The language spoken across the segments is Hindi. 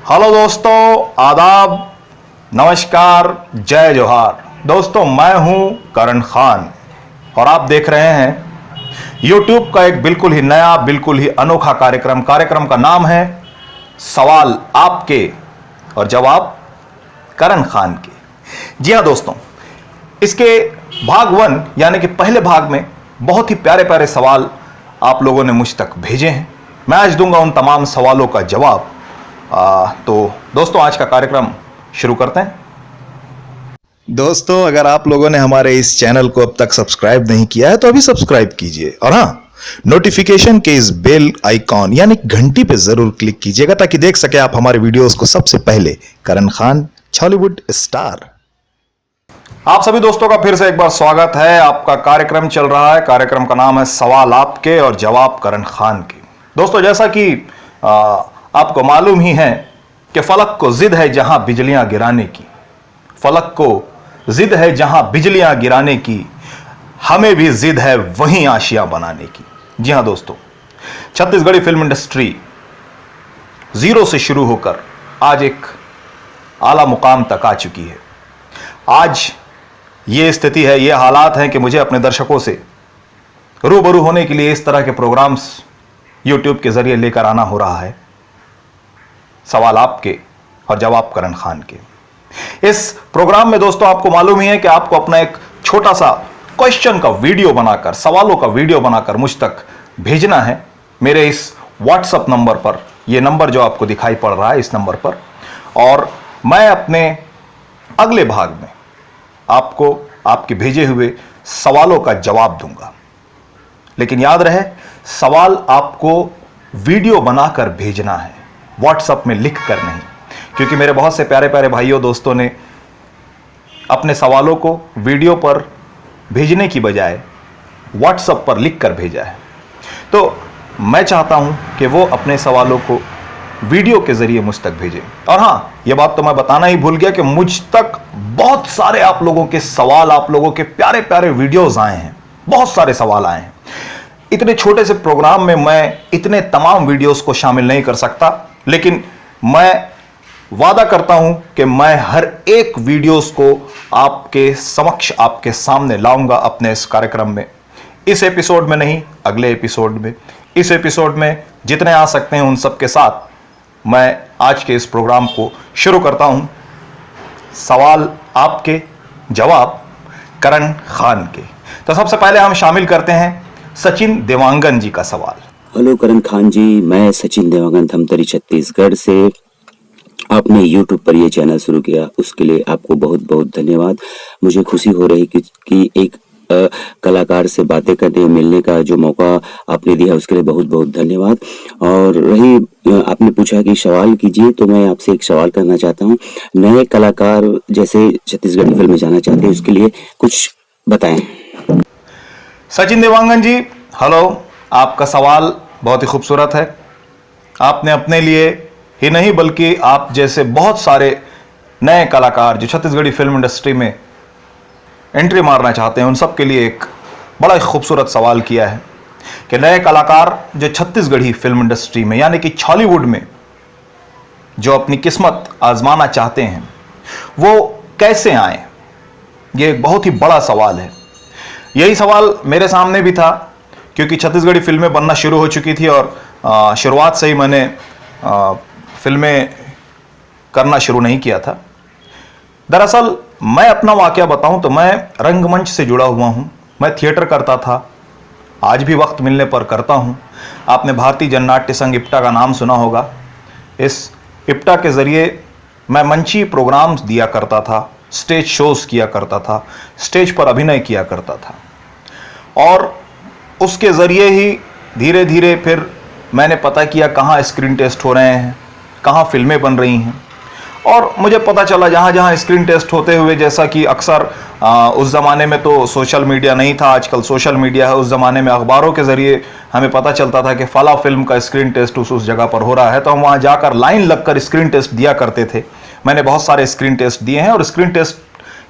हेलो दोस्तों, आदाब, नमस्कार, जय जोहार। दोस्तों, मैं हूं करण खान और आप देख रहे हैं YouTube का एक बिल्कुल ही नया, बिल्कुल ही अनोखा कार्यक्रम का नाम है सवाल आपके और जवाब करण खान के। जी हां दोस्तों, इसके भाग 1 यानी कि पहले भाग में बहुत ही प्यारे प्यारे सवाल आप लोगों ने मुझ तक भेजे हैं। मैं आज दूंगा उन तमाम सवालों का जवाब। तो दोस्तों, आज का कार्यक्रम शुरू करते हैं। दोस्तों, अगर आप लोगों ने हमारे इस चैनल को अब तक सब्सक्राइब नहीं किया है तो अभी सब्सक्राइब कीजिए और हाँ, नोटिफिकेशन के इस बेल आइकॉन यानी घंटी पे जरूर क्लिक कीजिएगा ताकि देख सके आप हमारे वीडियोस को सबसे पहले। करण खान, बॉलीवुड स्टार। आप सभी दोस्तों का फिर से एक बार स्वागत है। आपका कार्यक्रम चल रहा है, कार्यक्रम का नाम है सवाल आपके और जवाब करण खान के। दोस्तों, जैसा कि आपको मालूम ही है कि फलक को जिद है जहां बिजलियां गिराने की, फलक को जिद है जहां बिजलियां गिराने की, हमें भी जिद है वहीं आशियां बनाने की। जी हां दोस्तों, छत्तीसगढ़ी फिल्म इंडस्ट्री जीरो से शुरू होकर आज एक आला मुकाम तक आ चुकी है। आज ये स्थिति है, ये हालात हैं कि मुझे अपने दर्शकों से रूबरू होने के लिए इस तरह के प्रोग्राम्स YouTube के जरिए लेकर आना हो रहा है। सवाल आपके और जवाब करण खान के। इस प्रोग्राम में दोस्तों, आपको मालूम ही है कि आपको अपना एक छोटा सा क्वेश्चन का वीडियो बनाकर, सवालों का वीडियो बनाकर मुझ तक भेजना है मेरे इस व्हाट्सएप नंबर पर। यह नंबर जो आपको दिखाई पड़ रहा है, इस नंबर पर, और मैं अपने अगले भाग में आपको आपके भेजे हुए सवालों का जवाब दूंगा। लेकिन याद रहे, सवाल आपको वीडियो बनाकर भेजना है, व्हाट्सएप में लिख कर नहीं, क्योंकि मेरे बहुत से प्यारे प्यारे भाइयों दोस्तों ने अपने सवालों को वीडियो पर भेजने की बजाय व्हाट्सएप पर लिख कर भेजा है। तो मैं चाहता हूं कि वो अपने सवालों को वीडियो के जरिए मुझ तक भेजें। और हां, यह बात तो मैं बताना ही भूल गया कि मुझ तक बहुत सारे आप लोगों के सवाल, आप लोगों के प्यारे प्यारे वीडियोस आए हैं, बहुत सारे सवाल आए हैं। इतने छोटे से प्रोग्राम में मैं इतने तमाम वीडियोस को शामिल नहीं कर सकता, लेकिन मैं वादा करता हूं कि मैं हर एक वीडियोस को आपके समक्ष, आपके सामने लाऊंगा अपने इस कार्यक्रम में। इस एपिसोड में नहीं, अगले एपिसोड में। इस एपिसोड में जितने आ सकते हैं उन सब के साथ मैं आज के इस प्रोग्राम को शुरू करता हूं। सवाल आपके, जवाब करण खान के। तो सबसे पहले हम शामिल करते हैं सचिन देवांगन जी का सवाल। हेलो करण खान जी, मैं सचिन देवांगन, धमतरी छत्तीसगढ़ से। आपने YouTube पर यह चैनल शुरू किया, उसके लिए आपको बहुत बहुत धन्यवाद। मुझे खुशी हो रही कि एक कलाकार से बातें करने, मिलने का जो मौका आपने दिया, उसके लिए बहुत बहुत धन्यवाद। और रही, आपने पूछा कि सवाल कीजिए, तो मैं आपसे एक सवाल करना चाहता हूँ। नए कलाकार जैसे छत्तीसगढ़ी फिल्म में जाना चाहते हैं, उसके लिए कुछ बताएं। सचिन देवांगन जी, हेलो। आपका सवाल बहुत ही खूबसूरत है। आपने अपने लिए ही नहीं बल्कि आप जैसे बहुत सारे नए कलाकार जो छत्तीसगढ़ी फिल्म इंडस्ट्री में एंट्री मारना चाहते हैं, उन सब के लिए एक बड़ा ही खूबसूरत सवाल किया है कि नए कलाकार जो छत्तीसगढ़ी फिल्म इंडस्ट्री में यानी कि बॉलीवुड में जो अपनी किस्मत आजमाना चाहते हैं, वो कैसे आए। ये एक बहुत ही बड़ा सवाल है। यही सवाल मेरे सामने भी था, क्योंकि छत्तीसगढ़ी फिल्में बनना शुरू हो चुकी थी और शुरुआत से ही मैंने फिल्में करना शुरू नहीं किया था। दरअसल मैं अपना वाकया बताऊं तो मैं रंगमंच से जुड़ा हुआ हूं। मैं थिएटर करता था, आज भी वक्त मिलने पर करता हूं। आपने भारतीय जननाट्य संघ इप्टा का नाम सुना होगा। इस इप्टा के जरिए मैं मंची प्रोग्राम्स दिया करता था, स्टेज शोज किया करता था, स्टेज पर अभिनय किया करता था। और उसके ज़रिए ही धीरे धीरे फिर मैंने पता किया कहाँ स्क्रीन टेस्ट हो रहे हैं, कहाँ फिल्में बन रही हैं। और मुझे पता चला जहाँ जहाँ स्क्रीन टेस्ट होते हुए, जैसा कि अक्सर उस ज़माने में तो सोशल मीडिया नहीं था, आजकल सोशल मीडिया है। उस ज़माने में अखबारों के ज़रिए हमें पता चलता था कि फला फिल्म का स्क्रीन टेस्ट उस जगह पर हो रहा है, तो हम वहाँ जाकर लाइन लगकर स्क्रीन टेस्ट दिया करते थे। मैंने बहुत सारे स्क्रीन टेस्ट दिए हैं और स्क्रीन टेस्ट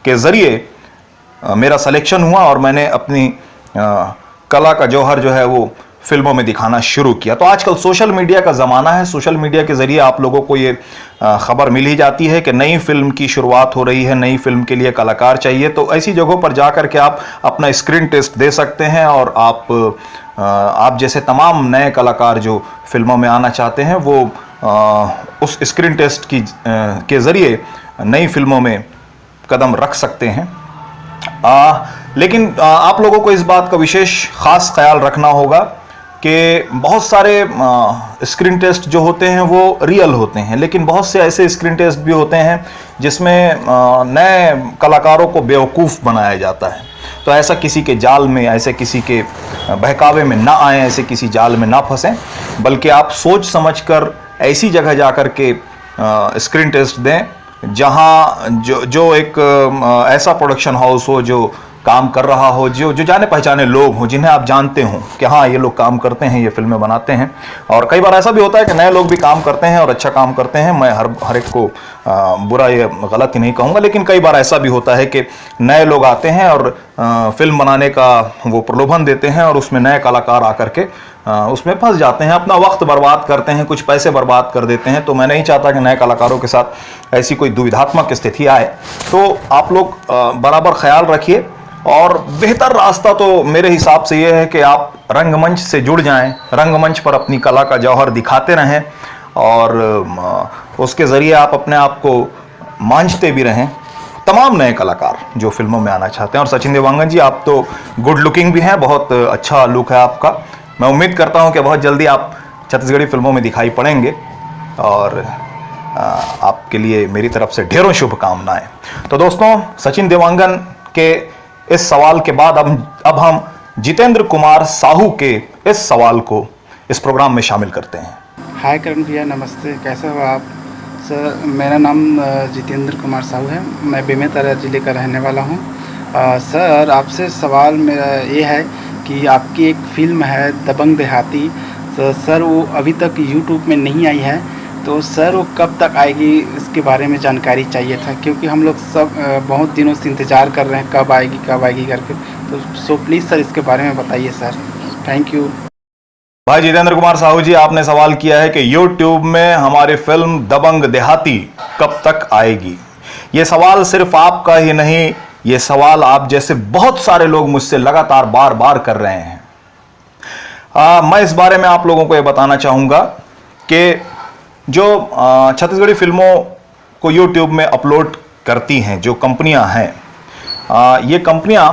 के ज़रिए मेरा सिलेक्शन हुआ और मैंने अपनी कला का जौहर जो है वो फिल्मों में दिखाना शुरू किया। तो आजकल सोशल मीडिया का ज़माना है, सोशल मीडिया के ज़रिए आप लोगों को ये खबर मिल ही जाती है कि नई फिल्म की शुरुआत हो रही है, नई फिल्म के लिए कलाकार चाहिए। तो ऐसी जगहों पर जाकर के आप अपना स्क्रीन टेस्ट दे सकते हैं और आप जैसे तमाम नए कलाकार जो फिल्मों में आना चाहते हैं वो उस स्क्रीन टेस्ट के ज़रिए नई फिल्मों में कदम रख सकते हैं। लेकिन आप लोगों को इस बात का विशेष खास ख्याल रखना होगा कि बहुत सारे स्क्रीन टेस्ट जो होते हैं वो रियल होते हैं, लेकिन बहुत से ऐसे स्क्रीन टेस्ट भी होते हैं जिसमें नए कलाकारों को बेवकूफ़ बनाया जाता है। तो ऐसा किसी के जाल में, ऐसे किसी के बहकावे में ना आए, ऐसे किसी जाल में ना फंसें, बल्कि आप सोच समझकर ऐसी जगह जाकर के स्क्रीन टेस्ट दें जहां जो एक ऐसा प्रोडक्शन हाउस हो जो काम कर रहा हो, जो जाने पहचाने लोग हों, जिन्हें आप जानते हो कि हाँ ये लोग काम करते हैं, ये फिल्में बनाते हैं। और कई बार ऐसा भी होता है कि नए लोग भी काम करते हैं और अच्छा काम करते हैं। मैं हर एक को बुरा या गलत ही नहीं कहूँगा, लेकिन कई बार ऐसा भी होता है कि नए लोग आते हैं और फिल्म बनाने का वो प्रलोभन देते हैं और उसमें नए कलाकार आकर के उसमें फंस जाते हैं, अपना वक्त बर्बाद करते हैं, कुछ पैसे बर्बाद कर देते हैं। तो मैं नहीं चाहता कि नए कलाकारों के साथ ऐसी कोई दुविधात्मक स्थिति आए। तो आप लोग बराबर ख्याल रखिए और बेहतर रास्ता तो मेरे हिसाब से ये है कि आप रंगमंच से जुड़ जाएं, रंगमंच पर अपनी कला का जौहर दिखाते रहें और उसके ज़रिए आप अपने आप को मांझते भी रहें। तमाम नए कलाकार जो फिल्मों में आना चाहते हैं, और सचिन देवांगन जी आप तो गुड लुकिंग भी हैं, बहुत अच्छा लुक है आपका। मैं उम्मीद करता हूं कि बहुत जल्दी आप छत्तीसगढ़ी फिल्मों में दिखाई पड़ेंगे और आपके लिए मेरी तरफ से ढेरों शुभकामनाएं। तो दोस्तों, सचिन देवांगन के इस सवाल के बाद अब हम जितेंद्र कुमार साहू के इस सवाल को इस प्रोग्राम में शामिल करते हैं। हाय करण भैया, नमस्ते, कैसे हो आप? सर, मेरा नाम जितेंद्र कुमार साहू है, मैं बेमेतरा ज़िले का रहने वाला हूँ। सर, आपसे सवाल मेरा ये है कि आपकी एक फ़िल्म है दबंग देहाती, तो सर वो अभी तक यूट्यूब में नहीं आई है, तो सर वो कब तक आएगी इसके बारे में जानकारी चाहिए था, क्योंकि हम लोग सब बहुत दिनों से इंतज़ार कर रहे हैं कब आएगी करके। तो सो प्लीज़ सर इसके बारे में बताइए सर, थैंक यू। भाई जितेंद्र कुमार साहू जी, आपने सवाल किया है कि YouTube में हमारी फिल्म दबंग देहाती कब तक आएगी। ये सवाल सिर्फ आपका ही नहीं, ये सवाल आप जैसे बहुत सारे लोग मुझसे लगातार बार बार कर रहे हैं। मैं इस बारे में आप लोगों को ये बताना चाहूँगा कि जो छत्तीसगढ़ी फिल्मों को YouTube में अपलोड करती हैं जो कंपनियां हैं, ये कंपनियां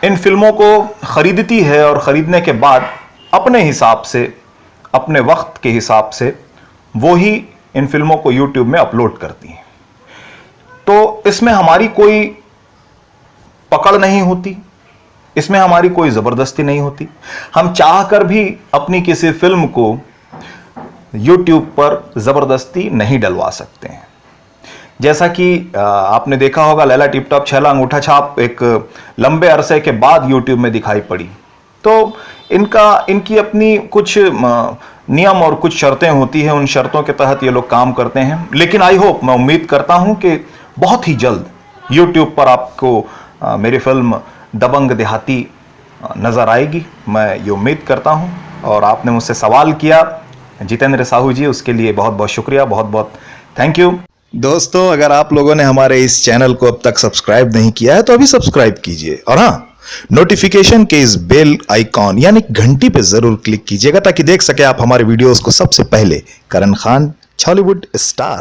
इन फिल्मों को ख़रीदती है और ख़रीदने के बाद अपने हिसाब से, अपने वक्त के हिसाब से वो ही इन फिल्मों को YouTube में अपलोड करती हैं। तो इसमें हमारी कोई पकड़ नहीं होती, इसमें हमारी कोई ज़बरदस्ती नहीं होती। हम चाहकर भी अपनी किसी फिल्म को YouTube पर ज़बरदस्ती नहीं डलवा सकते हैं। जैसा कि आपने देखा होगा, लैला टिप-टॉप छैला अंगूठा छाप एक लंबे अरसे के बाद YouTube में दिखाई पड़ी। तो इनकी अपनी कुछ नियम और कुछ शर्तें होती हैं, उन शर्तों के तहत ये लोग काम करते हैं। लेकिन आई होप, मैं उम्मीद करता हूं कि बहुत ही जल्द YouTube पर आपको मेरी फिल्म दबंग देहाती नज़र आएगी। मैं ये उम्मीद करता हूं। और आपने मुझसे सवाल किया जितेंद्र साहू जी, उसके लिए बहुत बहुत शुक्रिया, बहुत बहुत थैंक यू। दोस्तों, अगर आप लोगों ने हमारे इस चैनल को अब तक सब्सक्राइब नहीं किया है तो अभी सब्सक्राइब कीजिए, और हाँ, नोटिफिकेशन के इस बेल आइकॉन यानी घंटी पे जरूर क्लिक कीजिएगा ताकि देख सके आप हमारे वीडियोस को सबसे पहले। करण खान, बॉलीवुड स्टार।